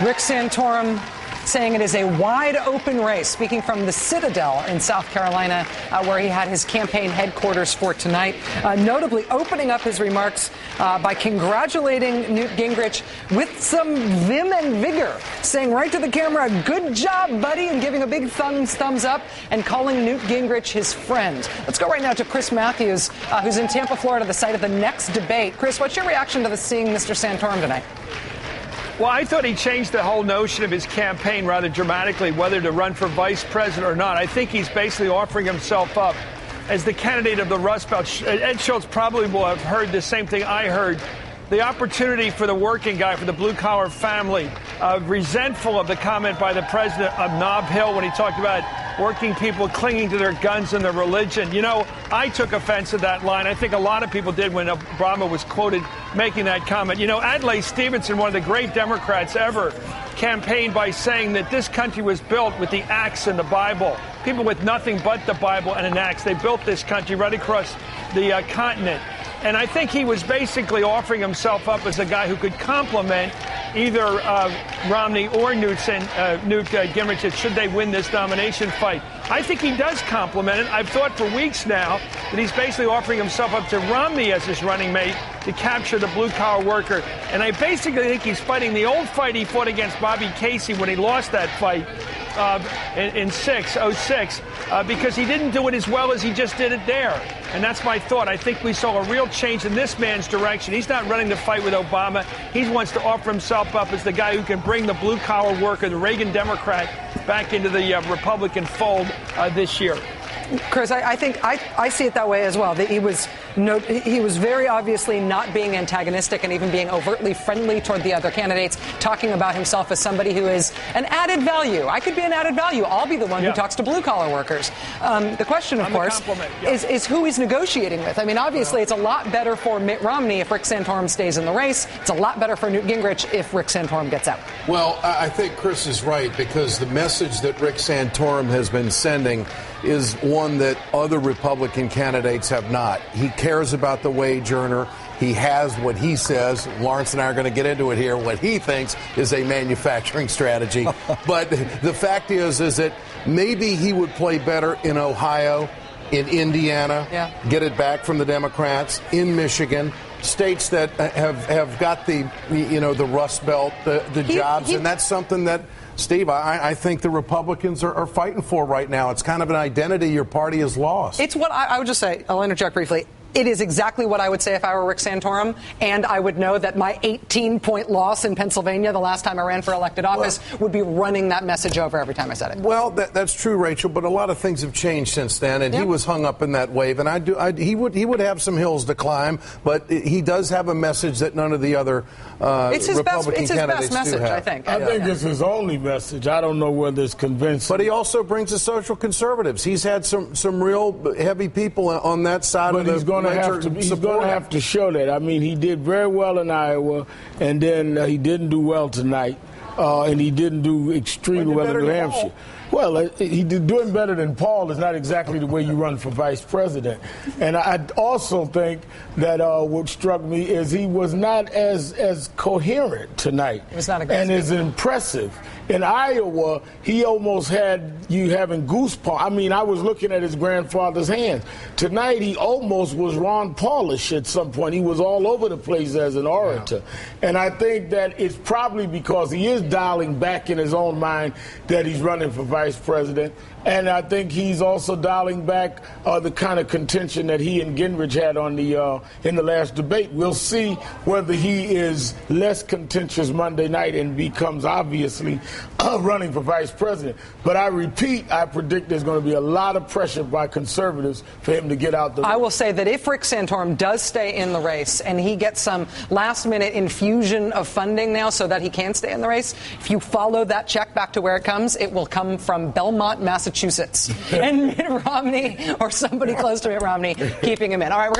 Rick Santorum saying it is a wide-open race, speaking from the Citadel in South Carolina, where he had his campaign headquarters for tonight, notably opening up his remarks by congratulating Newt Gingrich with some vim and vigor, saying right to the camera, "Good job, buddy," and giving a big thumbs up and calling Newt Gingrich his friend. Let's go right now to Chris Matthews, who's in Tampa, Florida, the site of the next debate. Chris, what's your reaction to seeing Mr. Santorum tonight? Well, I thought he changed the whole notion of his campaign rather dramatically, whether to run for vice president or not. I think he's basically offering himself up as the candidate of the Rust Belt. Ed Schultz probably will have heard the same thing I heard. The opportunity for the working guy, for the blue-collar family, resentful of the comment by the president of Nob Hill when he talked about working people clinging to their guns and their religion. You know, I took offense to that line. I think a lot of people did when Obama was quoted making that comment. You know, Adlai Stevenson, one of the great Democrats ever, campaigned by saying that this country was built with the axe and the Bible. People with nothing but the Bible and an axe. They built this country right across the continent. And I think he was basically offering himself up as a guy who could complement either Romney or Newt Gingrich should they win this nomination fight. I think he does complement it. I've thought for weeks now that he's basically offering himself up to Romney as his running mate to capture the blue-collar worker. And I basically think he's fighting the old fight he fought against Bobby Casey when he lost that fight in 06, because he didn't do it as well as he just did it there. And that's my thought. I think we saw a real change in this man's direction. He's not running the fight with Obama. He wants to offer himself up as the guy who can bring the blue-collar worker, the Reagan Democrat, back into the Republican fold this year. Chris, I think I see it that way as well. That he was very obviously not being antagonistic and even being overtly friendly toward the other candidates, talking about himself as somebody who is an added value. I could be an added value. I'll be the one who talks to blue-collar workers. The question, of course, is who he's negotiating with. I mean, obviously, it's a lot better for Mitt Romney if Rick Santorum stays in the race. It's a lot better for Newt Gingrich if Rick Santorum gets out. Well, I think Chris is right, because the message that Rick Santorum has been sending is one that other Republican candidates have not. He cares about the wage earner. He has what he says. Lawrence and I are going to get into it here. What he thinks is a manufacturing strategy. But the fact is that maybe he would play better in Ohio, in Indiana, get it back from the Democrats, in Michigan. States that have got the Rust Belt, the jobs, and that's something that, Steve, I think the Republicans are fighting for right now. It's kind of an identity your party has lost. It's what I would just say. I'll interject briefly. It is exactly what I would say if I were Rick Santorum, and I would know that my 18-point loss in Pennsylvania the last time I ran for elected office would be running that message over every time I said it. Well, that's true, Rachel, but a lot of things have changed since then, and he was hung up in that wave, and he would have some hills to climb, but he does have a message that none of the other Republican candidates do have. It's his best message, I think. I think it's his only message. I don't know whether it's convincing. But he also brings the social conservatives. He's had some real heavy people on that side of the he's going to have to show that. I mean, he did very well in Iowa, and then he didn't do well tonight, and he didn't do extremely well in New Hampshire. Well, doing better than Paul is not exactly the way you run for vice president. And I also think that what struck me is he was not as coherent tonight. It was not and as impressive. In Iowa, he almost had you having goosebumps. I mean, I was looking at his grandfather's hands. Tonight, he almost was Ron Paulish at some point. He was all over the place as an orator. Yeah. And I think that it's probably because he is dialing back in his own mind that he's running for vice president. And I think he's also dialing back the kind of contention that he and Gingrich had on in the last debate. We'll see whether he is less contentious Monday night and becomes obviously running for vice president. But I repeat, I predict there's going to be a lot of pressure by conservatives for him to get out the race. I will say that if Rick Santorum does stay in the race and he gets some last-minute infusion of funding now so that he can stay in the race, if you follow that check back to where it comes, it will come from Belmont, Massachusetts. And Mitt Romney or somebody close to Mitt Romney keeping him in. All right, we're